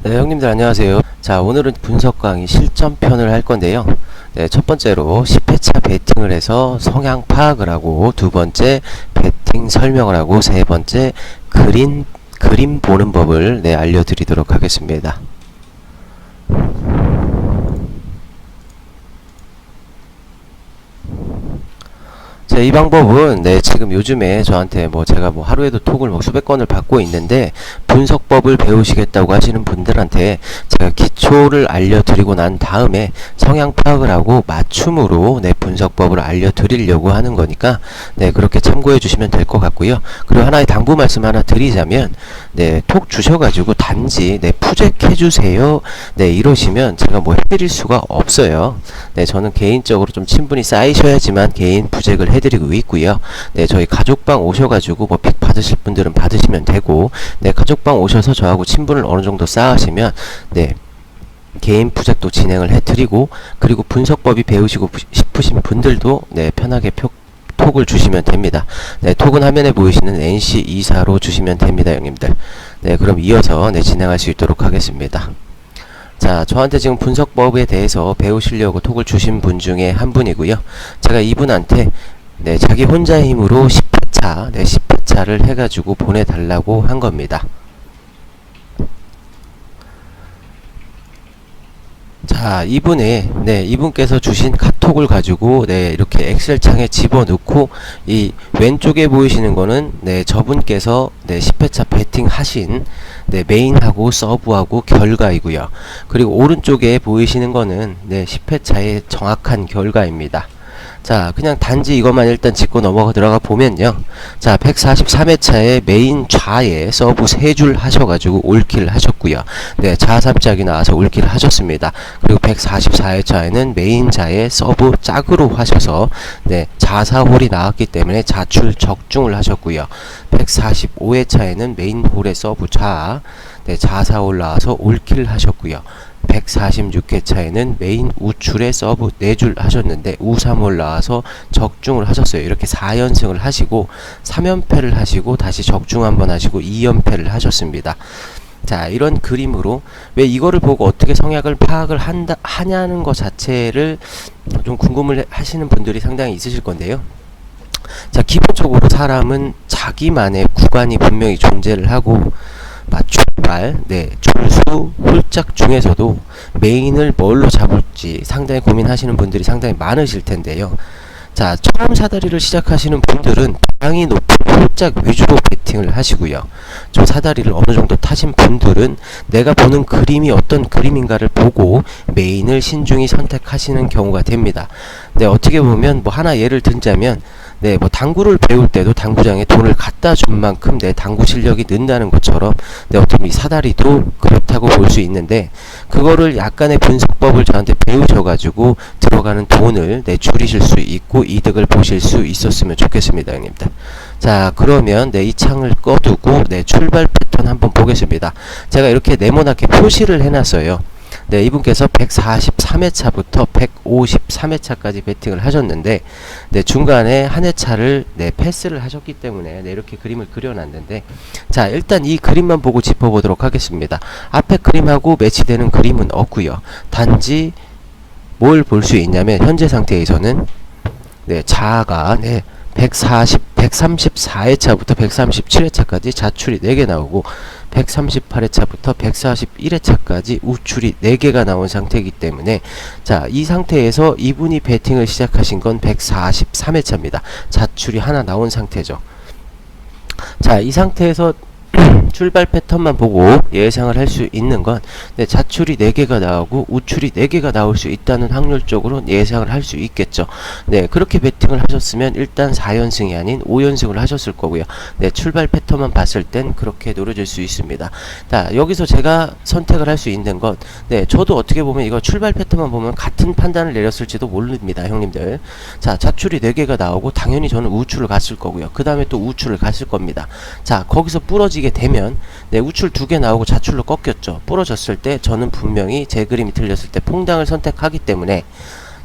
네, 형님들 안녕하세요. 자, 오늘은 분석 강의 실전편을 할 건데요. 네, 첫 번째로 10회차 배팅을 해서 성향 파악을 하고, 두 번째 배팅 설명을 하고, 세 번째 그림 보는 법을 알려드리도록 하겠습니다. 자, 이 방법은 지금 요즘에 저한테 제가 하루에도 톡을 수백 건을 받고 있는데, 분석법을 배우시겠다고 하시는 분들한테 제가 기초를 알려드리고 난 다음에 성향 파악을 하고 맞춤으로 분석법을 알려드리려고 하는 거니까 그렇게 참고해 주시면 될 것 같고요. 그리고 하나의 당부 말씀 하나 드리자면, 톡 주셔가지고 단지 푸잭해 주세요 이러시면 제가 해드릴 수가 없어요. 저는 개인적으로 좀 친분이 쌓이셔야지만 개인 푸잭을 해드리고 있고요. 저희 가족방 오셔가지고 픽 받으실 분들은 받으시면 되고, 가족방 오셔서 저하고 친분을 어느 정도 쌓으시면 개인 푸잭도 진행을 해드리고, 그리고 분석법이 배우시고 싶으신 분들도 편하게 톡을 주시면 됩니다. 톡은 화면에 보이시는 NC24로 주시면 됩니다, 형님들. 그럼 이어서 진행할 수 있도록 하겠습니다. 자, 저한테 지금 분석법에 대해서 배우시려고 톡을 주신 분 중에 한 분이고요. 제가 이분한테 자기 혼자의 힘으로 10회차를 해가지고 보내달라고 한 겁니다. 자, 이분께서 주신 카톡을 가지고 이렇게 엑셀 창에 집어넣고, 이 왼쪽에 보이시는 거는 저분께서 10회차 배팅 하신 메인하고 서브하고 결과이고요. 그리고 오른쪽에 보이시는 거는 10회차의 정확한 결과입니다. 자, 그냥 단지 이것만 일단 짚고 들어가 보면요. 자, 143회차에 메인 좌에 서브 3줄 하셔가지고 올킬 하셨고요. 좌삼짝이 나와서 올킬 하셨습니다. 그리고 144회차에는 메인 좌에 서브 짝으로 하셔서 좌사홀이 나왔기 때문에 좌출 적중을 하셨고요. 145회차에는 메인 홀에 서브 좌, 좌사홀 나와서 올킬 하셨고요. 146회차에는 메인 우출에 서브 4줄 하셨는데 우삼홀 나와서 적중을 하셨어요. 이렇게 4연승을 하시고 3연패를 하시고 다시 적중 한번 하시고 2연패를 하셨습니다. 자, 이런 그림으로 왜 이거를 보고 어떻게 성향을 파악을 하냐는 것 자체를 좀 궁금을 하시는 분들이 상당히 있으실 건데요. 자, 기본적으로 사람은 자기만의 구간이 분명히 존재를 하고, 출발, 줄수, 홀짝 중에서도 메인을 뭘로 잡을지 상당히 고민하시는 분들이 상당히 많으실 텐데요. 자, 처음 사다리를 시작하시는 분들은 방이 높은 홀짝 위주로 배팅을 하시고요. 좀 사다리를 어느 정도 타신 분들은 내가 보는 그림이 어떤 그림인가를 보고 메인을 신중히 선택하시는 경우가 됩니다. 어떻게 보면 하나 예를 들자면, 당구를 배울 때도 당구장에 돈을 갖다 준 만큼 내 당구 실력이 는다는 것처럼 어떤 이 사다리도 그렇다고 볼 수 있는데, 그거를 약간의 분석법을 저한테 배우셔가지고 들어가는 돈을 줄이실 수 있고 이득을 보실 수 있었으면 좋겠습니다, 형님들. 자, 그러면 이 창을 꺼두고 출발 패턴 한번 보겠습니다. 제가 이렇게 네모나게 표시를 해놨어요. 이분께서 143회차부터 153회차까지 배팅을 하셨는데, 중간에 한 회차를 패스를 하셨기 때문에 이렇게 그림을 그려놨는데, 자, 일단 이 그림만 보고 짚어보도록 하겠습니다. 앞에 그림하고 매치되는 그림은 없고요. 단지 뭘 볼 수 있냐면, 현재 상태에서는 자아가 134회차부터 137회차까지 자출이 4개 나오고, 138회차부터 141회차까지 우출이 4개가 나온 상태이기 때문에, 자, 이 상태에서 이분이 배팅을 시작하신 건 143회차입니다. 자출이 하나 나온 상태죠. 자, 이 상태에서 출발 패턴만 보고 예상을 할 수 있는 건 자출이 4개가 나오고 우출이 4개가 나올 수 있다는 확률적으로 예상을 할 수 있겠죠. 그렇게 배팅을 하셨으면 일단 4연승이 아닌 5연승을 하셨을 거고요. 출발 패턴만 봤을 땐 그렇게 노려질 수 있습니다. 자, 여기서 제가 선택을 할 수 있는 건, 저도 어떻게 보면 이거 출발 패턴만 보면 같은 판단을 내렸을지도 모릅니다, 형님들. 자, 자출이 4개가 나오고 당연히 저는 우출을 갔을 거고요. 그 다음에 또 우출을 갔을 겁니다. 자, 거기서 부러지게 되면 우출 2개 나오고 자출로 꺾였죠. 부러졌을 때 저는 분명히 제 그림이 틀렸을 때 퐁당을 선택하기 때문에,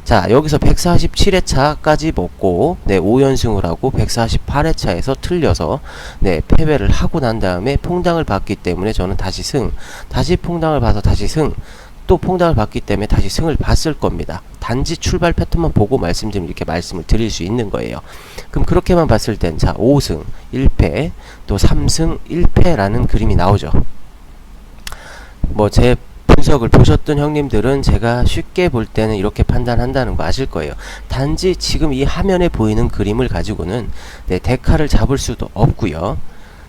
자, 여기서 147회차까지 먹고, 네, 5연승을 하고 148회차에서 틀려서, 네, 패배를 하고 난 다음에 퐁당을 받기 때문에 저는 다시 승, 다시 퐁당을 봐서 다시 승, 또 퐁당을 받기 때문에 다시 승을 봤을 겁니다. 단지 출발 패턴만 보고 말씀드리면 이렇게 말씀을 드릴 수 있는 거예요. 그럼 그렇게만 봤을 땐, 자, 5승 1패, 또 3승 1패라는 그림이 나오죠. 뭐, 제 분석을 보셨던 형님들은 제가 쉽게 볼 때는 이렇게 판단한다는 거 아실 거예요. 단지 지금 이 화면에 보이는 그림을 가지고는 네, 데카를 잡을 수도 없고요.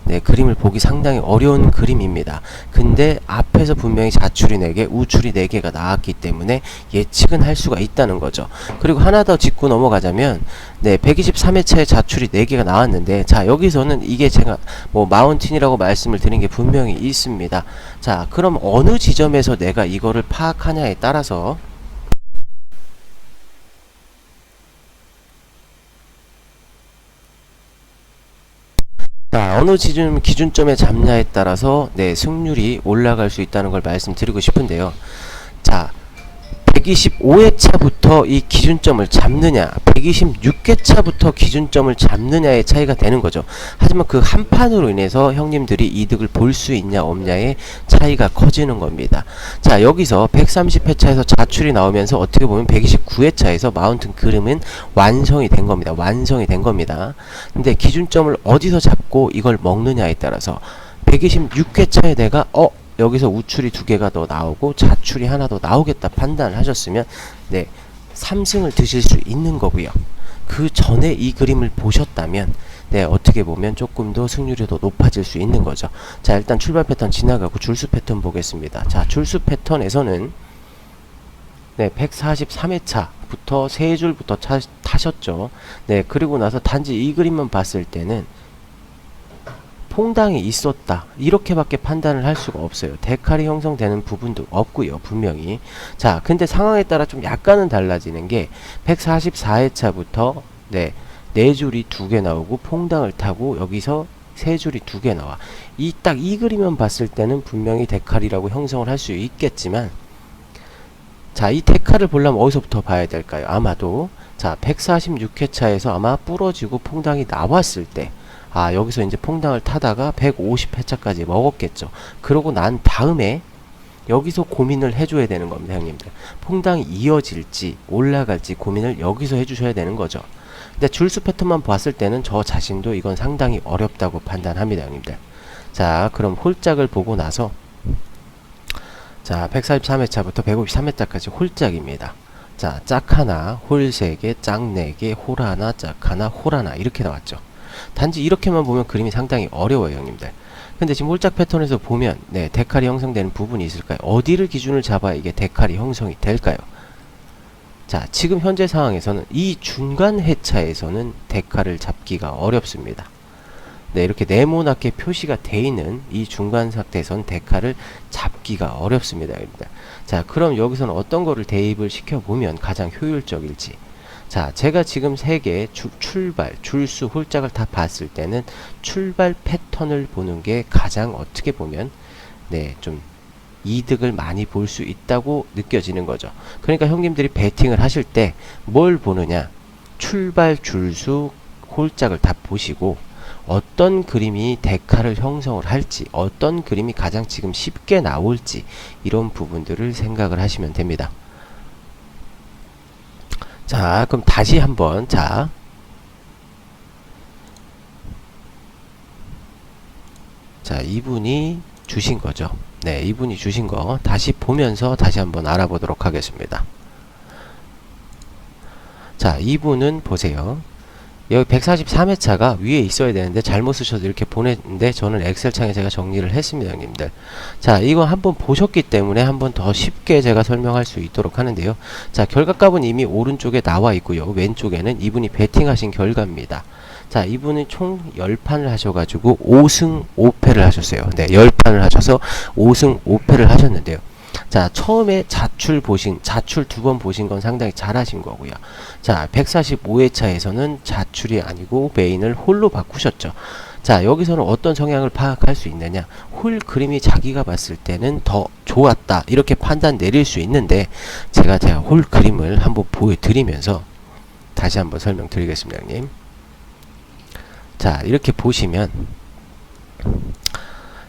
네, 그림을 보기 상당히 어려운 그림입니다. 근데 앞에서 분명히 자출이 4개, 우출이 4개가 나왔기 때문에 예측은 할 수가 있다는 거죠. 그리고 하나 더 짚고 넘어가자면, 네, 123회차에 자출이 4개가 나왔는데, 자, 여기서는 이게 제가 뭐 마운틴이라고 말씀을 드린 게 분명히 있습니다. 자, 그럼 어느 지점에서 내가 이거를 파악하냐에 따라서 자, 어느 기준점에 잡냐에 따라서 네, 승률이 올라갈 수 있다는 걸 말씀드리고 싶은데요. 자, 125회차부터 이 기준점을 잡느냐, 126회차부터 기준점을 잡느냐의 차이가 되는 거죠. 하지만 그 한 판으로 인해서 형님들이 이득을 볼 수 있냐 없냐의 차이가 커지는 겁니다. 자, 여기서 130회차에서 자출이 나오면서 어떻게 보면 129회차에서 마운틴 그림은 완성이 된 겁니다. 완성이 된 겁니다. 근데 기준점을 어디서 잡고 이걸 먹느냐에 따라서 126회차에 내가 여기서 우출이 2개가 더 나오고 자출이 하나 더 나오겠다 판단을 하셨으면 네, 3승을 드실 수 있는 거고요. 그 전에 이 그림을 보셨다면 네, 어떻게 보면 조금 더 승률이 더 높아질 수 있는 거죠. 자, 일단 출발 패턴 지나가고 줄수 패턴 보겠습니다. 자, 줄수 패턴에서는 네, 143회차부터 3줄부터 타셨죠. 네, 그리고 나서 단지 이 그림만 봤을 때는 퐁당이 있었다 이렇게밖에 판단을 할 수가 없어요. 데칼이 형성되는 부분도 없고요, 분명히. 자, 근데 상황에 따라 좀 약간은 달라지는 게 144회차부터 네, 4줄이 2개 나오고 퐁당을 타고 여기서 3줄이 2개 나와. 딱 이 그림만 봤을 때는 분명히 데칼이라고 형성을 할 수 있겠지만, 자, 이 데칼을 보려면 어디서부터 봐야 될까요? 아마도 자, 146회차에서 아마 부러지고 퐁당이 나왔을 때, 여기서 이제 퐁당을 타다가 150회차까지 먹었겠죠. 그러고 난 다음에 여기서 고민을 해줘야 되는 겁니다, 형님들. 퐁당이 이어질지 올라갈지 고민을 여기서 해주셔야 되는 거죠. 근데 줄수 패턴만 봤을 때는 저 자신도 이건 상당히 어렵다고 판단합니다, 형님들. 자, 그럼 홀짝을 보고 나서 자, 143회차부터 153회차까지 홀짝입니다. 자, 짝 하나, 홀 3개, 짝 4개, 홀 하나, 짝 하나, 홀 하나 이렇게 나왔죠. 단지 이렇게만 보면 그림이 상당히 어려워요, 형님들. 근데 지금 홀짝 패턴에서 보면 네, 데칼이 형성되는 부분이 있을까요? 어디를 기준을 잡아야 이게 데칼이 형성이 될까요? 자, 지금 현재 상황에서는 이 중간 회차에서는 데칼을 잡기가 어렵습니다. 네, 이렇게 네모나게 표시가 돼 있는 이 중간 상태에서는 데칼을 잡기가 어렵습니다, 형님들. 자, 그럼 여기서는 어떤 거를 대입을 시켜보면 가장 효율적일지. 자, 제가 지금 3개 출발, 줄수, 홀짝을 다 봤을 때는 출발 패턴을 보는 게 가장 어떻게 보면 네, 좀 이득을 많이 볼 수 있다고 느껴지는 거죠. 그러니까 형님들이 배팅을 하실 때 뭘 보느냐, 출발, 줄수, 홀짝을 다 보시고 어떤 그림이 데칼을 형성을 할지, 어떤 그림이 가장 지금 쉽게 나올지 이런 부분들을 생각을 하시면 됩니다. 자, 그럼 다시 한번 자, 이분이 주신 거죠. 네, 이분이 주신 거 다시 보면서 다시 한번 알아보도록 하겠습니다. 자, 이분은 보세요. 여기 143회차가 위에 있어야 되는데 잘못 쓰셔서 이렇게 보냈는데 저는 엑셀창에 제가 정리를 했습니다, 형님들. 자, 이거 한번 보셨기 때문에 한번 더 쉽게 제가 설명할 수 있도록 하는데요. 자, 결과값은 이미 오른쪽에 나와 있고요. 왼쪽에는 이분이 베팅하신 결과입니다. 자, 이분은 총 10판을 하셔가지고 5승 5패를 하셨어요. 네, 10판을 하셔서 5승 5패를 하셨는데요. 자, 처음에 자출 2번 보신 건 상당히 잘하신 거고요. 자, 145회차에서는 자출이 아니고 메인을 홀로 바꾸셨죠. 자, 여기서는 어떤 성향을 파악할 수 있느냐, 홀 그림이 자기가 봤을 때는 더 좋았다 이렇게 판단 내릴 수 있는데, 제가 홀 그림을 한번 보여드리면서 다시 한번 설명드리겠습니다, 형님. 자, 이렇게 보시면,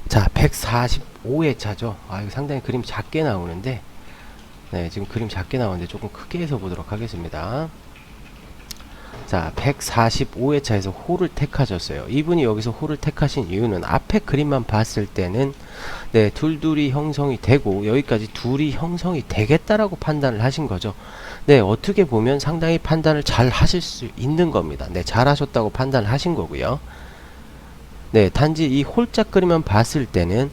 자, 145회차죠. 아, 이거 상당히 그림 작게 나오는데, 네, 지금 그림 작게 나오는데 조금 크게 해서 보도록 하겠습니다. 자, 145회차에서 홀을 택하셨어요. 이분이 여기서 홀을 택하신 이유는 앞에 그림만 봤을 때는 네, 둘둘이 형성이 되고 여기까지 둘이 형성이 되겠다라고 판단을 하신 거죠. 네, 어떻게 보면 상당히 판단을 잘 하실 수 있는 겁니다. 네, 잘 하셨다고 판단을 하신 거고요. 네, 단지 이 홀짝 그림만 봤을 때는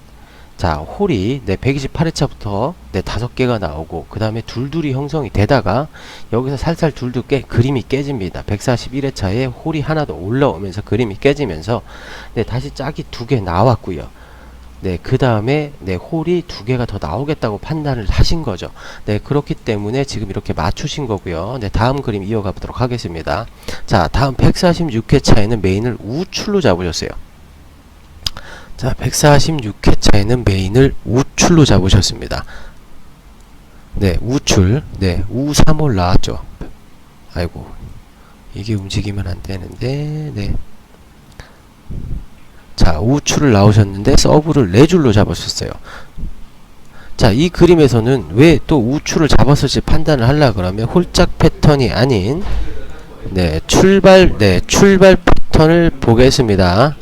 자, 홀이 네, 128회차부터 네, 5개가 나오고 그 다음에 둘둘이 형성이 되다가 여기서 살살 그림이 깨집니다. 141회차에 홀이 하나 더 올라오면서 그림이 깨지면서 네, 다시 짝이 2개 나왔고요. 네, 그 다음에 네, 홀이 2개가 더 나오겠다고 판단을 하신 거죠. 네, 그렇기 때문에 지금 이렇게 맞추신 거고요. 네, 다음 그림 이어가 보도록 하겠습니다. 자, 다음 146회차에는 메인을 우출로 잡으셨어요. 자, 146회차에는 메인을 우출로 잡으셨습니다. 네, 우출. 네, 우3홀 나왔죠. 아이고, 이게 움직이면 안 되는데, 네. 자, 우출을 나오셨는데, 서브를 4줄로 잡으셨어요. 자, 이 그림에서는 왜 또 우출을 잡았을지 판단을 하려 그러면 홀짝 패턴이 아닌, 네, 출발 패턴을 보겠습니다.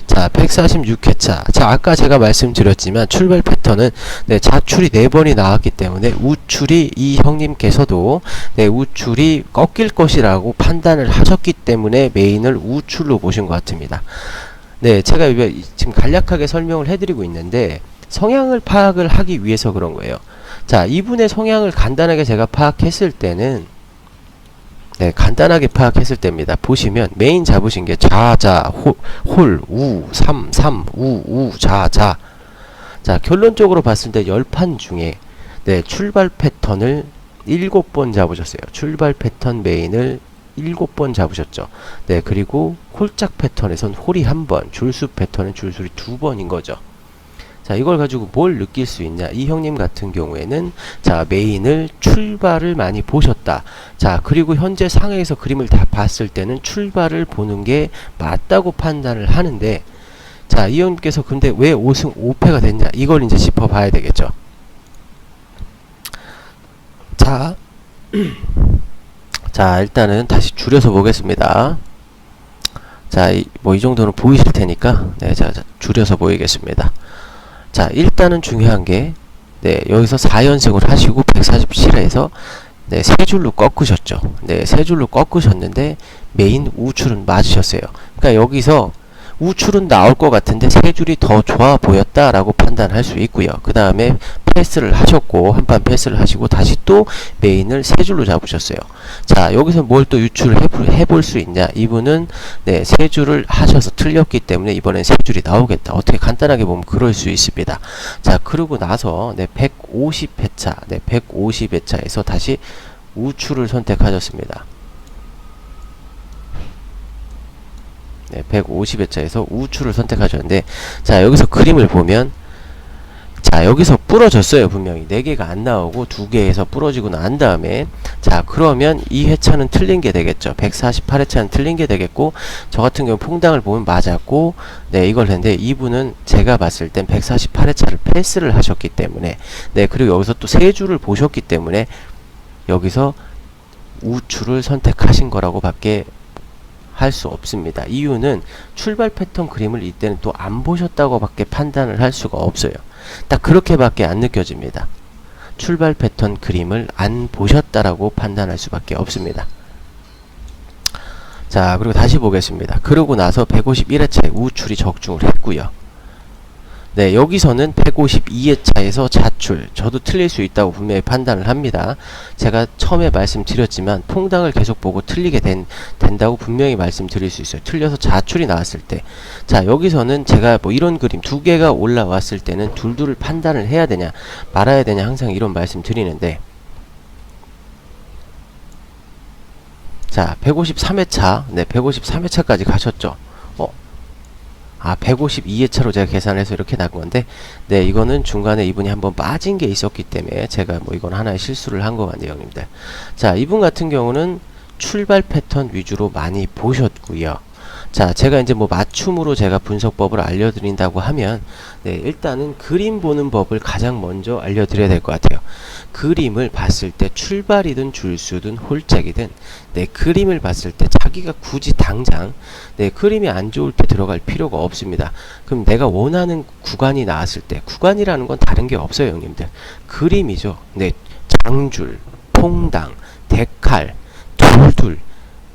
자, 146회차. 자, 아까 제가 말씀드렸지만 출발 패턴은 네, 자출이 4번이 나왔기 때문에 우출이 이 형님께서도 네, 우출이 꺾일 것이라고 판단을 하셨기 때문에 메인을 우출로 보신 것 같습니다. 네, 제가 지금 간략하게 설명을 해드리고 있는데 성향을 파악을 하기 위해서 그런 거예요. 자, 이분의 성향을 간단하게 제가 파악했을 때는 네, 간단하게 파악했을 때입니다. 보시면 메인 잡으신 게 자자, 홀, 우, 3, 우, 자자. 자, 결론적으로 봤을 때 10판 중에 네, 출발 패턴을 7번 잡으셨어요. 출발 패턴 메인을 7번 잡으셨죠. 네, 그리고 홀짝 패턴에선 홀이 1번, 줄수 패턴은 줄술이 2번인 거죠. 자, 이걸 가지고 뭘 느낄 수 있냐, 이 형님 같은 경우에는 자, 메인을 출발을 많이 보셨다. 자, 그리고 현재 상황에서 그림을 다 봤을 때는 출발을 보는 게 맞다고 판단을 하는데, 자, 이 형님께서 근데 왜 5승 5패가 됐냐, 이걸 이제 짚어봐야 되겠죠. 자, 자, 일단은 다시 줄여서 보겠습니다. 자, 뭐 이 정도는 보이실 테니까 네, 자, 줄여서 보이겠습니다. 자, 일단은 중요한 게 네, 여기서 4연승을 하시고 147회에서 네, 3줄로 꺾으셨죠. 네, 3줄로 꺾으셨는데 메인 우출은 맞으셨어요. 그러니까 여기서 우출은 나올 것 같은데 3줄이 더 좋아 보였다라고 판단할 수 있고요. 그 다음에 패스를 하셨고, 한판 패스를 하시고 다시 또 메인을 3줄로 잡으셨어요. 자, 여기서 뭘 또 유출을 해볼 수 있냐, 이분은 네, 3줄을 하셔서 틀렸기 때문에 이번엔 3줄이 나오겠다, 어떻게 간단하게 보면 그럴 수 있습니다. 자, 그러고 나서 네, 150회차 네, 150회차에서 다시 우출을 선택하셨습니다. 네, 150회차에서 우출을 선택하셨는데, 자, 여기서 그림을 보면 자, 여기서 부러졌어요. 분명히 4개가 안 나오고 2개에서 부러지고 난 다음에, 자, 그러면 이 회차는 틀린 게 되겠죠. 148회차는 틀린 게 되겠고, 저 같은 경우 퐁당을 보면 맞았고, 네, 이걸 했는데 이분은 제가 봤을 땐 148회차를 패스를 하셨기 때문에, 네, 그리고 여기서 또 3줄을 보셨기 때문에 여기서 우출을 선택하신 거라고 밖에 할 수 없습니다. 이유는 출발 패턴 그림을 이때는 또 안 보셨다고 밖에 판단을 할 수가 없어요. 딱 그렇게밖에 안 느껴집니다. 출발 패턴 그림을 안 보셨다라고 판단할 수밖에 없습니다. 자, 그리고 다시 보겠습니다. 그러고 나서 151회차에 우출이 적중을 했고요. 네, 여기서는 152회차에서 자출, 저도 틀릴 수 있다고 분명히 판단을 합니다. 제가 처음에 말씀드렸지만 퐁당을 계속 보고 틀리게 된다고 분명히 말씀드릴 수 있어요. 틀려서 자출이 나왔을 때, 자, 여기서는 제가 뭐 이런 그림 2개가 올라왔을 때는 둘둘을 판단을 해야 되냐 말아야 되냐 항상 이런 말씀 드리는데, 자, 153회차 네, 153회차까지 가셨죠. 152회차로 제가 계산해서 이렇게 나온 건데, 네, 이거는 중간에 이분이 한번 빠진 게 있었기 때문에 제가 뭐 이건 하나의 실수를 한 것 같네요, 형님들. 자, 이분 같은 경우는 출발 패턴 위주로 많이 보셨고요. 자, 제가 이제 뭐 맞춤으로 제가 분석법을 알려드린다고 하면, 네, 일단은 그림 보는 법을 가장 먼저 알려드려야 될 것 같아요. 그림을 봤을 때 출발이든 줄수든 홀짝이든, 네, 그림을 봤을 때 자기가 굳이 당장, 네, 그림이 안 좋을 때 들어갈 필요가 없습니다. 그럼 내가 원하는 구간이 나왔을 때, 구간이라는 건 다른 게 없어요, 형님들. 그림이죠. 네, 장줄, 퐁당, 데칼, 둘둘.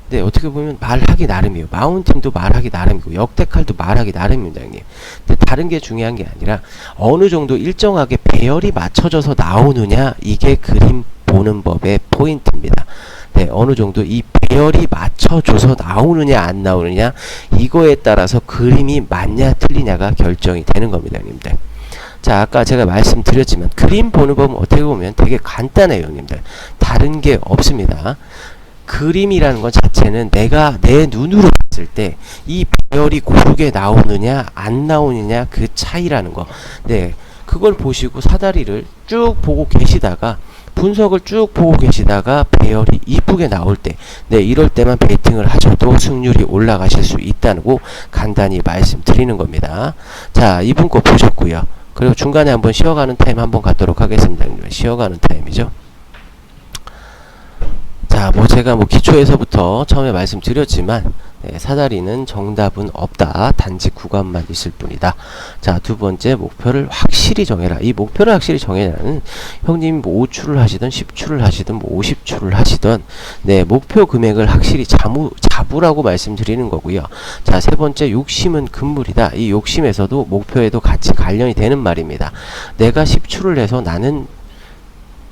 네, 어떻게 보면 말하기 나름이에요. 마운틴도 말하기 나름이고 역대칼도 말하기 나름입니다, 형님. 근데 다른 게 중요한 게 아니라 어느 정도 일정하게 배열이 맞춰져서 나오느냐, 이게 그림 보는 법의 포인트입니다. 네, 어느 정도 이 배열이 맞춰져서 나오느냐 안 나오느냐, 이거에 따라서 그림이 맞냐 틀리냐가 결정이 되는 겁니다, 형님들. 자, 아까 제가 말씀드렸지만 그림 보는 법은 어떻게 보면 되게 간단해요, 형님들. 다른 게 없습니다. 그림이라는 것 자체는 내가 내 눈으로 봤을 때 이 배열이 고르게 나오느냐 안 나오느냐 그 차이라는 거. 네, 그걸 보시고 사다리를 쭉 보고 계시다가 분석을 쭉 보고 계시다가 배열이 이쁘게 나올 때, 네, 이럴 때만 베이팅을 하셔도 승률이 올라가실 수 있다고 간단히 말씀드리는 겁니다. 자, 이분 거 보셨고요. 그리고 중간에 한번 쉬어가는 타임 한번 갖도록 하겠습니다. 쉬어가는 타임이죠. 자, 뭐 제가 뭐 기초에서부터 처음에 말씀드렸지만, 네, 사다리는 정답은 없다. 단지 구간만 있을 뿐이다. 자, 두 번째, 목표를 확실히 정해라. 이 목표를 확실히 정해라는, 형님 뭐 5추를 하시든 10추를 하시든 뭐 50추를 하시든, 네, 목표 금액을 확실히 잡으라고 말씀드리는 거고요. 자, 세 번째, 욕심은 금물이다. 이 욕심에서도 목표에도 같이 관련이 되는 말입니다. 내가 10추를 해서 나는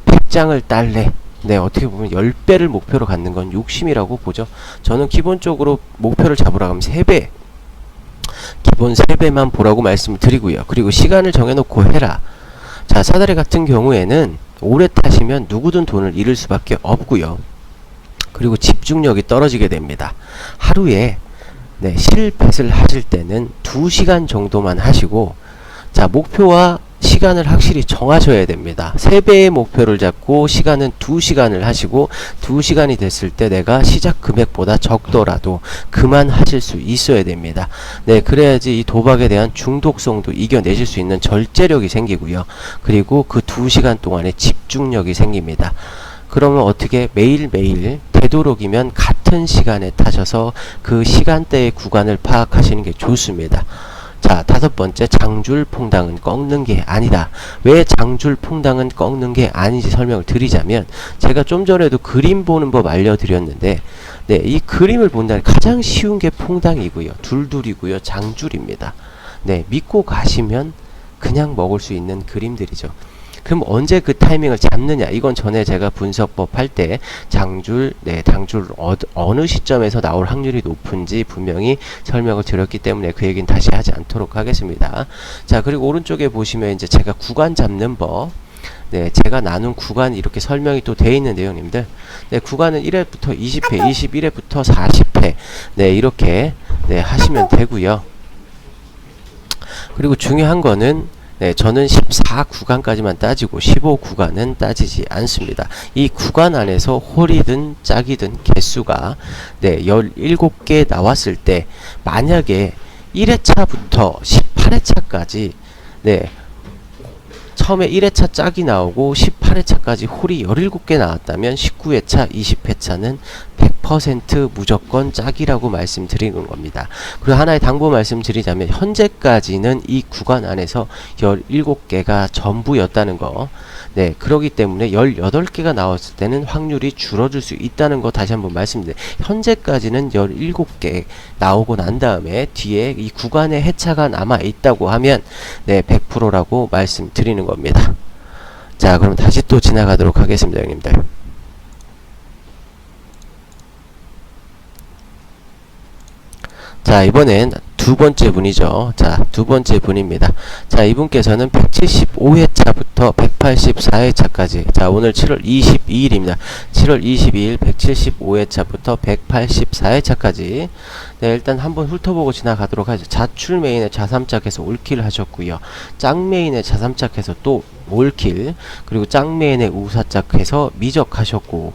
100장을 딸래. 네, 어떻게 보면 10배를 목표로 갖는 건 욕심이라고 보죠. 저는 기본적으로 목표를 잡으라고 하면 3배, 기본 3배만 보라고 말씀을 드리고요. 그리고 시간을 정해놓고 해라. 자, 사다리 같은 경우에는 오래 타시면 누구든 돈을 잃을 수밖에 없고요. 그리고 집중력이 떨어지게 됩니다. 하루에, 네, 실뱃을 하실 때는 2시간 정도만 하시고, 자, 목표와 시간을 확실히 정하셔야 됩니다. 3배의 목표를 잡고 시간은 2시간을 하시고, 2시간이 됐을 때 내가 시작 금액보다 적더라도 그만하실 수 있어야 됩니다. 네, 그래야지 이 도박에 대한 중독성도 이겨내실 수 있는 절제력이 생기고요. 그리고 그 2시간 동안에 집중력이 생깁니다. 그러면 어떻게 매일매일 되도록이면 같은 시간에 타셔서 그 시간대의 구간을 파악하시는 게 좋습니다. 자, 다섯 번째, 장줄 퐁당은 꺾는 게 아니다. 왜 장줄 퐁당은 꺾는 게 아닌지 설명을 드리자면, 제가 좀 전에도 그림 보는 법 알려드렸는데, 네, 이 그림을 본다는 가장 쉬운 게 퐁당이고요, 둘둘이고요, 장줄입니다. 네, 믿고 가시면 그냥 먹을 수 있는 그림들이죠. 그럼 언제 그 타이밍을 잡느냐, 이건 전에 제가 분석법 할 때 장줄, 네, 장줄 어느 시점에서 나올 확률이 높은지 분명히 설명을 드렸기 때문에 그 얘기는 다시 하지 않도록 하겠습니다. 자, 그리고 오른쪽에 보시면 이제 제가 구간 잡는 법, 네, 제가 나눈 구간이 이렇게 설명이 또 되어 있는데요, 형님들. 네, 구간은 1회부터 20회, 21회부터 40회, 네, 이렇게, 네, 하시면 되고요. 그리고 중요한 거는, 네, 저는 14구간까지만 따지고 15구간은 따지지 않습니다. 이 구간 안에서 홀이든 짝이든 개수가, 네, 17개 나왔을 때 만약에 1회차부터 18회차까지, 네, 처음에 1회차 짝이 나오고 18회차까지 홀이 17개 나왔다면 19회차, 20회차는 100% 무조건 짝이라고 말씀드리는 겁니다. 그리고 하나의 당부 말씀드리자면, 현재까지는 이 구간 안에서 17개가 전부였다는 거. 네, 그러기 때문에 18개가 나왔을 때는 확률이 줄어들 수 있다는 거 다시 한번 말씀드려요. 현재까지는 17개 나오고 난 다음에 뒤에 이 구간에 해차가 남아 있다고 하면, 네, 100%라고 말씀드리는 겁니다. 자, 그럼 다시 또 지나가도록 하겠습니다, 형님들. 자, 이번엔 두 번째 분이죠. 자, 두 번째 분입니다. 자, 이분께서는 175회차부터 184회차까지. 자, 오늘 7월 22일입니다. 7월 22일 175회차부터 184회차까지. 네, 일단 한번 훑어보고 지나가도록 하죠. 자출 메인에 자삼짝해서 올킬 하셨고요. 짝 메인에 자삼짝해서 또 올킬, 그리고 짝 메인에 우사짝해서 미적하셨고,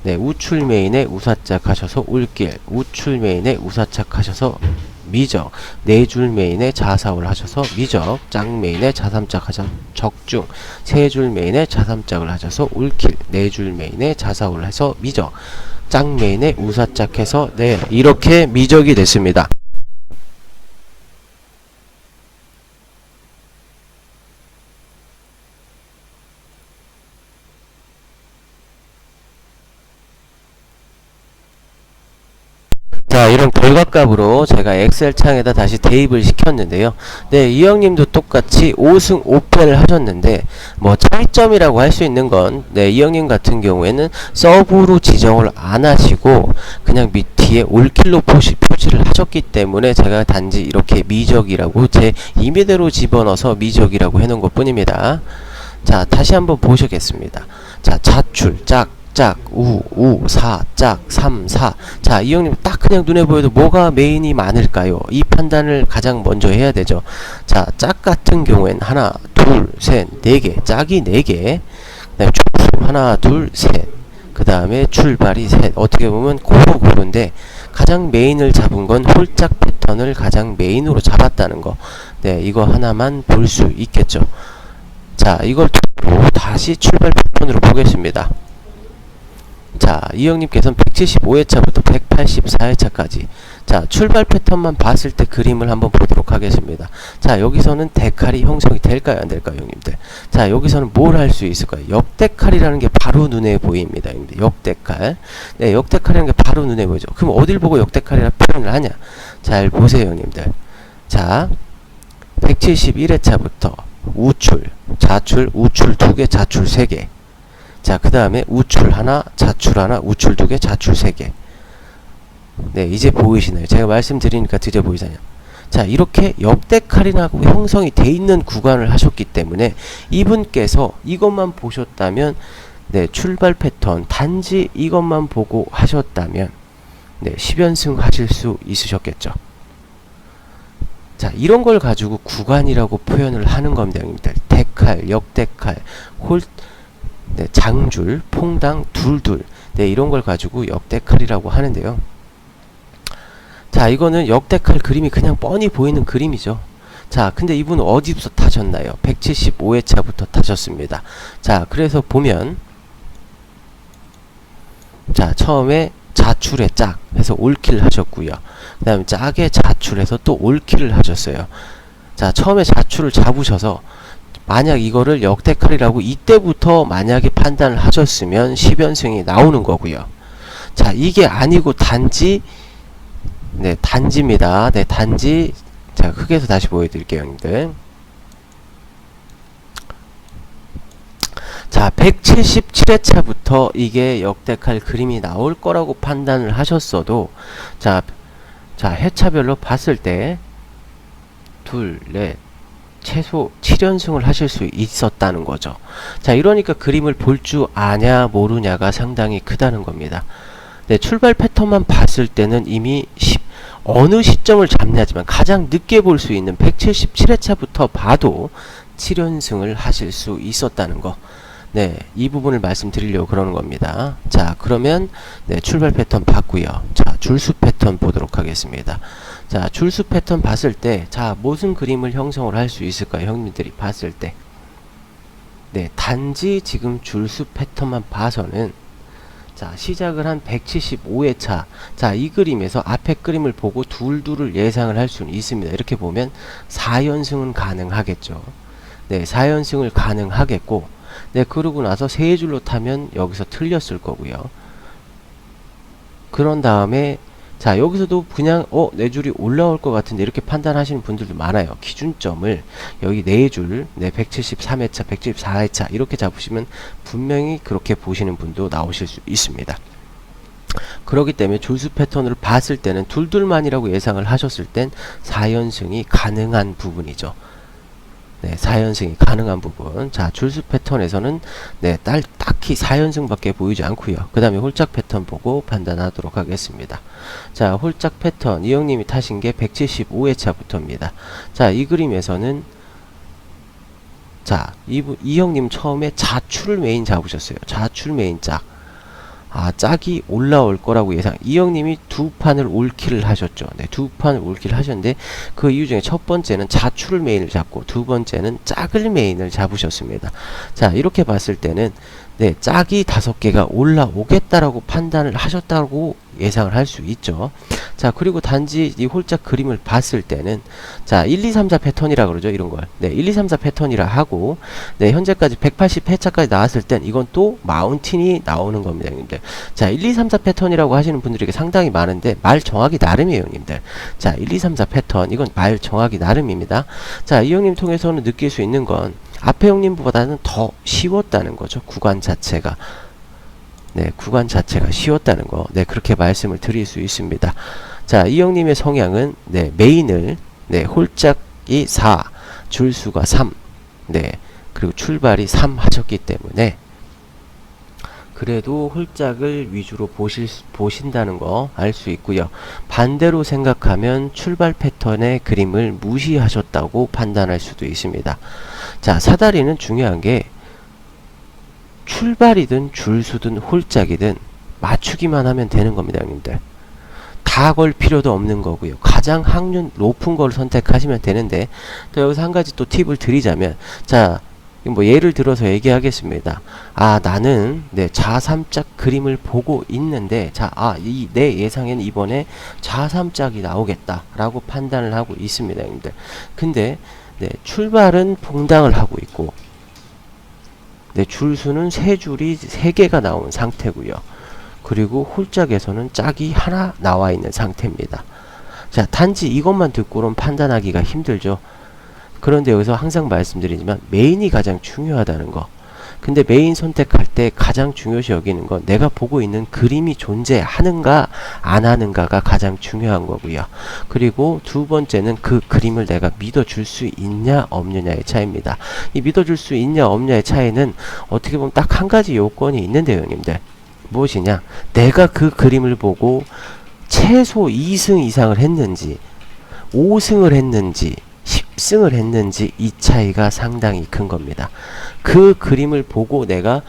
네, 우출 메인에 우사짝 하셔서 올길, 우출 메인에 우사짝 하셔서 미적, 네 줄 메인에 자사올 하셔서 미적, 짝 메인에 자삼짝 하셔서 적중, 세 줄 메인에 자삼짝을 하셔서 올킬, 네 줄 메인에 자사올 해서 미적, 짝 메인에 우사짝 해서 네, 이렇게 미적이 됐습니다. 자, 이런 결과값으로 제가 엑셀 창에다 다시 대입을 시켰는데요. 네, 이 형님도 똑같이 5승 5패를 하셨는데, 뭐 차이점이라고 할 수 있는 건, 네, 이 형님 같은 경우에는 서브로 지정을 안 하시고 그냥 밑 뒤에 올킬로 표시를 하셨기 때문에 제가 단지 이렇게 미적이라고 제 임의대로 집어넣어서 미적이라고 해놓은 것 뿐입니다. 자, 다시 한번 보시겠습니다. 자, 자출, 짝, 사, 짝, 3, 4. 자, 이 형님 딱 그냥 눈에 보여도 뭐가 메인이 많을까요? 이 판단을 가장 먼저 해야 되죠. 자, 짝 같은 경우엔 하나, 둘, 셋, 네 개, 짝이 네 개. 그다음에 출수 하나, 둘, 셋. 그 다음에 출발이 셋. 어떻게 보면 고루고루인데 가장 메인을 잡은 건 홀짝 패턴을 가장 메인으로 잡았다는 거. 네, 이거 하나만 볼 수 있겠죠. 자, 이걸 두고 다시 출발 패턴으로 보겠습니다. 자, 이 형님께서는 175회차부터 184회차까지. 자, 출발 패턴만 봤을 때 그림을 한번 보도록 하겠습니다. 자, 여기서는 데칼이 형성이 될까요, 안 될까요, 형님들? 자, 여기서는 뭘 할 수 있을까요? 역데칼이라는 게 바로 눈에 보입니다, 형님들. 역데칼. 네, 역데칼이라는 게 바로 눈에 보이죠. 그럼 어딜 보고 역데칼이라 표현을 하냐? 잘 보세요, 형님들. 자, 171회차부터 우출, 자출, 우출 2개, 자출 3개. 자, 그 다음에 우출 하나, 자출 하나, 우출 2개, 자출 3개. 네, 이제 보이시나요? 제가 말씀드리니까 드디어 보이잖아요. 자, 이렇게 역데칼이라고 형성이 돼 있는 구간을 하셨기 때문에 이분께서 이것만 보셨다면, 네, 출발 패턴 단지 이것만 보고 하셨다면, 네, 10연승 하실 수 있으셨겠죠. 자, 이런 걸 가지고 구간이라고 표현을 하는 겁니다, 형님들. 데칼, 역데칼, 네, 장줄, 퐁당, 둘둘. 네, 이런 걸 가지고 역데칼이라고 하는데요. 자, 이거는 역데칼 그림이 그냥 뻔히 보이는 그림이죠. 자, 근데 이분은 어디부터 타셨나요? 175회차부터 타셨습니다. 자, 그래서 보면, 자, 처음에 자출에 짝 해서 올킬 하셨고요. 그 다음에 짝에 자출해서 또 올킬을 하셨어요. 자, 처음에 자출을 잡으셔서 만약 이거를 역데칼이라고 이때부터 만약에 판단을 하셨으면 10연승이 나오는 거고요. 자, 이게 아니고 단지, 네, 단지입니다. 네, 단지. 자, 크게 해서 다시 보여드릴게요, 형님들. 자, 177회차부터 이게 역데칼 그림이 나올 거라고 판단을 하셨어도, 자, 회차별로 봤을 때 둘, 넷, 최소 7연승을 하실 수 있었다는 거죠. 자, 이러니까 그림을 볼 줄 아냐 모르냐가 상당히 크다는 겁니다. 네, 출발 패턴만 봤을 때는 이미 어느 시점을 잡냐지만 가장 늦게 볼 수 있는 177회차부터 봐도 7연승을 하실 수 있었다는 거. 네, 이 부분을 말씀드리려고 그러는 겁니다. 자, 그러면 네, 출발 패턴 봤고요. 자, 줄수 패턴 보도록 하겠습니다. 자, 줄수 패턴 봤을 때, 자, 무슨 그림을 형성을 할 수 있을까요? 형님들이 봤을 때. 네, 단지 지금 줄수 패턴만 봐서는, 자, 시작을 한 175회차. 자, 이 그림에서 앞에 그림을 보고 둘둘을 예상을 할 수는 있습니다. 이렇게 보면 4연승은 가능하겠죠. 네, 4연승을 가능하겠고, 네, 그러고 나서 세 줄로 타면 여기서 틀렸을 거고요. 그런 다음에, 자, 여기서도 그냥 네 줄이 올라올 것 같은데 이렇게 판단하시는 분들도 많아요. 기준점을 여기 네 줄, 네, 173회차, 174회차 이렇게 잡으시면 분명히 그렇게 보시는 분도 나오실 수 있습니다. 그렇기 때문에 줄수 패턴을 봤을 때는 둘둘만이라고 예상을 하셨을 땐 4연승이 가능한 부분이죠. 네, 4연승이 가능한 부분. 자, 줄수 패턴에서는 네, 딱히 4연승밖에 보이지 않고요. 그 다음에 홀짝 패턴 보고 판단하도록 하겠습니다. 자, 홀짝 패턴 이 형님이 타신 게 175회차부터입니다. 자, 이 그림에서는 자, 이 형님 처음에 자출 메인 잡으셨어요. 자출 메인 짝. 아, 짝이 올라올 거라고 예상. 이 형님이 두 판을 올킬을 하셨죠. 네, 두 판을 올킬을 하셨는데 그 이유 중에 첫 번째는 자출 메인을 잡고 두 번째는 짝을 메인을 잡으셨습니다. 자, 이렇게 봤을 때는 네, 짝이 5개가 올라오겠다라고 판단을 하셨다고 예상을 할 수 있죠. 자, 그리고 단지 이 홀짝 그림을 봤을 때는 자, 1, 2, 3, 4 패턴이라 그러죠. 이런 걸. 네, 1, 2, 3, 4 패턴이라 하고 네, 현재까지 180회차까지 나왔을 땐 이건 또 마운틴이 나오는 겁니다, 형님들. 자, 1, 2, 3, 4 패턴이라고 하시는 분들이 상당히 많은데 말 정하기 나름이에요, 형님들. 자, 1, 2, 3, 4 패턴 이건 말 정하기 나름입니다. 자, 이 형님 통해서는 느낄 수 있는 건 앞에 형님보다는 더 쉬웠다는 거죠. 구간 자체가. 네, 구간 자체가 쉬웠다는 거. 네, 그렇게 말씀을 드릴 수 있습니다. 자, 이 형님의 성향은 네, 메인을 네, 홀짝이 4, 줄수가 3. 네, 그리고 출발이 3 하셨기 때문에 그래도 홀짝을 위주로 보신다는 거 알 수 있고요. 반대로 생각하면 출발 패턴의 그림을 무시하셨다고 판단할 수도 있습니다. 자, 사다리는 중요한 게 출발이든 줄수든 홀짝이든 맞추기만 하면 되는 겁니다, 형님들. 다 걸 필요도 없는 거고요. 가장 확률 높은 걸 선택하시면 되는데 또 여기서 한 가지 또 팁을 드리자면 자, 뭐 예를 들어서 얘기하겠습니다. 아, 나는 네, 자3짝 그림을 보고 있는데 자, 내 예상에는 이번에 자3짝이 나오겠다 라고 판단을 하고 있습니다, 형님들. 근데 네, 출발은 퐁당을 하고 있고 네, 줄수는 3줄이 3개가 나온 상태고요. 그리고 홀짝에서는 짝이 하나 나와 있는 상태입니다. 자, 단지 이것만 듣고는 판단하기가 힘들죠. 그런데 여기서 항상 말씀드리지만 메인이 가장 중요하다는 거. 근데 메인 선택할 때 가장 중요시 여기는 건 내가 보고 있는 그림이 존재하는가 안 하는가가 가장 중요한 거고요. 그리고 두 번째는 그 그림을 내가 믿어줄 수 있냐 없느냐의 차이입니다. 이 믿어줄 수 있냐 없냐의 차이는 어떻게 보면 딱 한 가지 요건이 있는데요, 형님들. 무엇이냐? 내가 그 그림을 보고 최소 2승 이상을 했는지 5승을 했는지 10승을 했는지 이 차이가 상당히 큰 겁니다. 그 그림을 보고 내가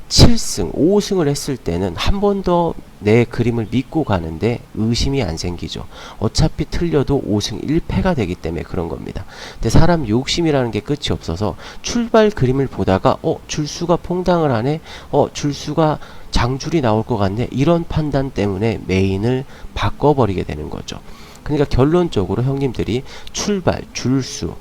7승, 5승을 했을 때는 한 번 더 내 그림을 믿고 가는데 의심이 안 생기죠. 어차피 틀려도 5승 1패가 되기 때문에 그런 겁니다. 근데 사람 욕심이라는 게 끝이 없어서 출발 그림을 보다가 줄수가 퐁당을 하네, 줄수가 장줄이 나올 것 같네, 이런 판단 때문에 메인을 바꿔버리게 되는 거죠. 그러니까 결론적으로 형님들이 출발, 줄수,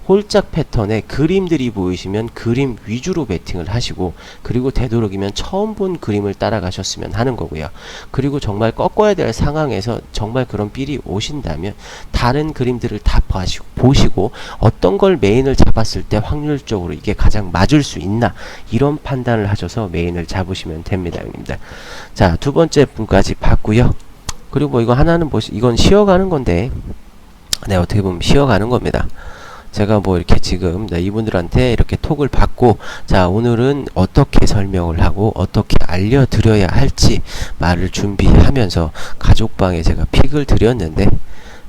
홀짝 패턴에 그림들이 보이시면 그림 위주로 배팅을 하시고 그리고 되도록이면 처음 본 그림을 따라가셨으면 하는 거고요. 그리고 정말 꺾어야 될 상황에서 정말 그런 삘이 오신다면 다른 그림들을 다 보시고 어떤 걸 메인을 잡았을 때 확률적으로 이게 가장 맞을 수 있나 이런 판단을 하셔서 메인을 잡으시면 됩니다, 형님들. 자, 두 번째 분까지 봤고요. 그리고 뭐 이거 하나는 이건 쉬어가는 건데 네, 어떻게 보면 쉬어가는 겁니다. 제가 뭐 이렇게 지금 이분들한테 이렇게 톡을 받고 자, 오늘은 어떻게 설명을 하고 어떻게 알려드려야 할지 말을 준비하면서 가족방에 제가 픽을 드렸는데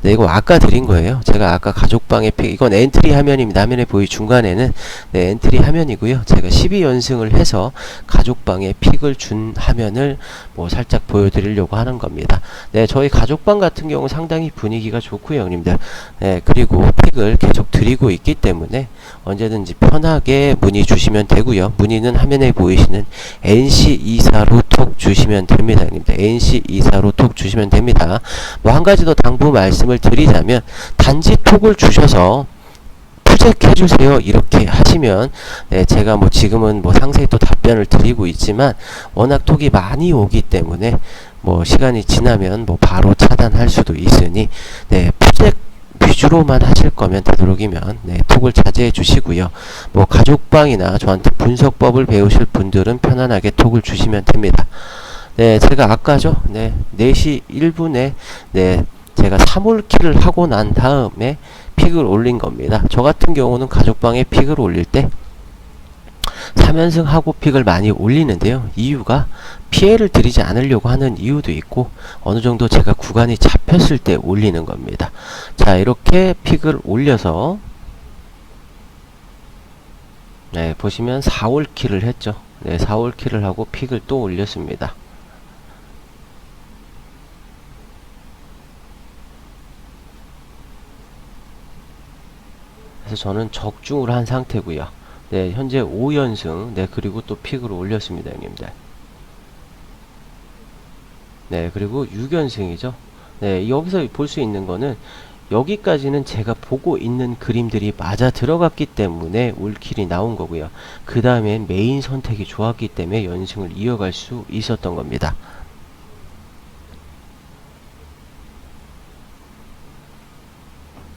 네, 이거 아까 드린 거예요. 제가 아까 가족방에 픽, 이건 엔트리 화면입니다. 화면에 보이 중간에는 네, 엔트리 화면이고요. 제가 12연승을 해서 가족방에 픽을 준 화면을 뭐 살짝 보여드리려고 하는 겁니다. 네, 저희 가족방 같은 경우 상당히 분위기가 좋고요, 형님들. 네, 그리고 픽을 계속 드리고 있기 때문에 언제든지 편하게 문의 주시면 되고요. 문의는 화면에 보이시는 NC24로 톡 주시면 됩니다, 형님들. NC24로 톡 주시면 됩니다. 뭐 한 가지 더 당부 말씀을 드리자면 단지 톡을 주셔서 푸잭해주세요 이렇게 하시면 네, 제가 뭐 지금은 뭐 상세히 또 답변을 드리고 있지만 워낙 톡이 많이 오기 때문에 뭐 시간이 지나면 뭐 바로 차단할 수도 있으니 네, 푸잭 위주로만 하실 거면 되도록이면 네, 톡을 자제해 주시고요. 뭐 가족방이나 저한테 분석법을 배우실 분들은 편안하게 톡을 주시면 됩니다. 네, 제가 아까죠. 네, 4시 1분에 네, 제가 3홀키를 하고 난 다음에 픽을 올린 겁니다. 저 같은 경우는 가족방에 픽을 올릴 때 3연승 하고 픽을 많이 올리는데요. 이유가 피해를 드리지 않으려고 하는 이유도 있고 어느 정도 제가 구간이 잡혔을 때 올리는 겁니다. 자, 이렇게 픽을 올려서 네, 보시면 4홀키를 했죠. 네, 4홀키를 하고 픽을 또 올렸습니다. 그래서 저는 적중을 한 상태고요. 네, 현재 5연승, 네, 그리고 또 픽을 올렸습니다, 형님들. 네, 그리고 6연승이죠. 네, 여기서 볼 수 있는 거는 여기까지는 제가 보고 있는 그림들이 맞아 들어갔기 때문에 올킬이 나온 거고요. 그 다음엔 메인 선택이 좋았기 때문에 연승을 이어갈 수 있었던 겁니다.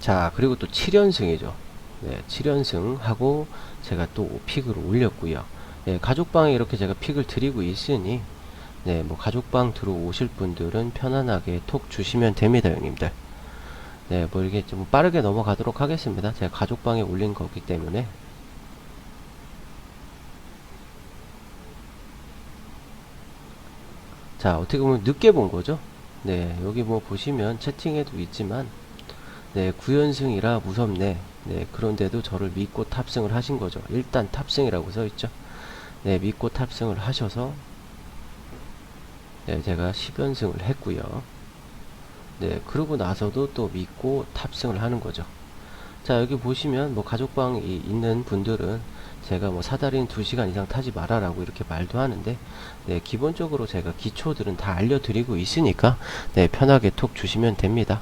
자, 그리고 또 7연승이죠. 네, 7연승 하고 제가 또 픽을 올렸고요. 네, 가족방에 이렇게 제가 픽을 드리고 있으니 네, 뭐 가족방 들어오실 분들은 편안하게 톡 주시면 됩니다, 형님들. 네, 뭐 이렇게 좀 빠르게 넘어가도록 하겠습니다. 제가 가족방에 올린 거기 때문에. 자, 어떻게 보면 늦게 본 거죠. 네, 여기 뭐 보시면 채팅에도 있지만 네, 9연승이라 무섭네. 네, 그런데도 저를 믿고 탑승을 하신 거죠. 일단 탑승이라고 써 있죠. 네, 믿고 탑승을 하셔서 네, 제가 10연승을 했고요. 네, 그러고 나서도 또 믿고 탑승을 하는 거죠. 자, 여기 보시면 뭐 가족방이 있는 분들은 제가 뭐 사다리는 2시간 이상 타지 말아라고 이렇게 말도 하는데 네, 기본적으로 제가 기초들은 다 알려드리고 있으니까 네, 편하게 톡 주시면 됩니다.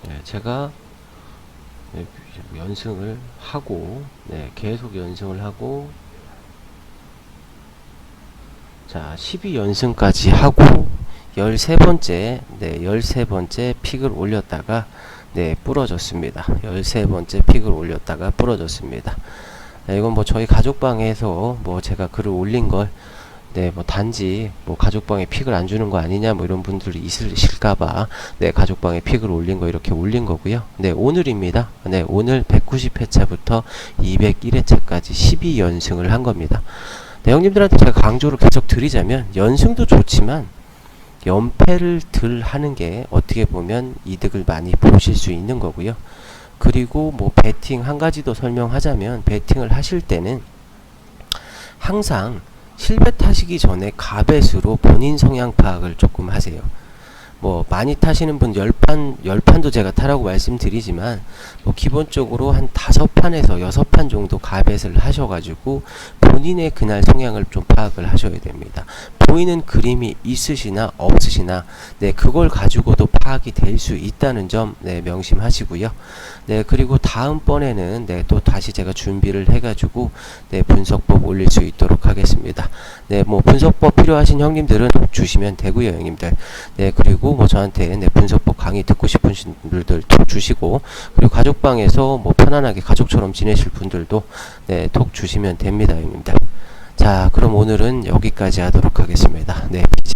네, 제가 네, 연승을 하고 네, 계속 연승을 하고 자, 12연승까지 하고 13번째 네, 13번째 픽을 올렸다가 네, 부러졌습니다. 13번째 픽을 올렸다가 부러졌습니다. 네, 이건 뭐 저희 가족방에서 뭐 제가 글을 올린 걸 네, 뭐 단지 뭐 가족방에 픽을 안 주는 거 아니냐 뭐 이런 분들이 있으실까봐 네, 가족방에 픽을 올린 거 이렇게 올린 거고요. 네, 오늘입니다. 네, 오늘 190회차부터 201회차까지 12연승을 한 겁니다. 네, 형님들한테 제가 강조를 계속 드리자면 연승도 좋지만 연패를 덜 하는 게 어떻게 보면 이득을 많이 보실 수 있는 거고요. 그리고 뭐 배팅 한 가지 더 설명하자면 배팅을 하실 때는 항상 실bet 하시기 전에 가벳으로 본인 성향 파악을 조금 하세요. 뭐 많이 타시는 분 10판도 제가 타라고 말씀드리지만 뭐 기본적으로 한 5판에서 6판 정도 가벳을 하셔가지고 본인의 그날 성향을 좀 파악을 하셔야 됩니다. 보이는 그림이 있으시나 없으시나 네, 그걸 가지고도 파악이 될 수 있다는 점 네, 명심하시고요. 네, 그리고 다음번에는 네, 또 다시 제가 준비를 해가지고 네, 분석법 올릴 수 있도록 하겠습니다. 네, 뭐 분석법 필요하신 형님들은 주시면 되고요, 형님들. 네, 그리고 뭐 저한테 네, 분석법 강의 듣고 싶은 분들 톡 주시고, 그리고 가족방에서 뭐 편안하게 가족처럼 지내실 분들도 네, 톡 주시면 됩니다, 형님들. 자, 그럼 오늘은 여기까지 하도록 하겠습니다. 네.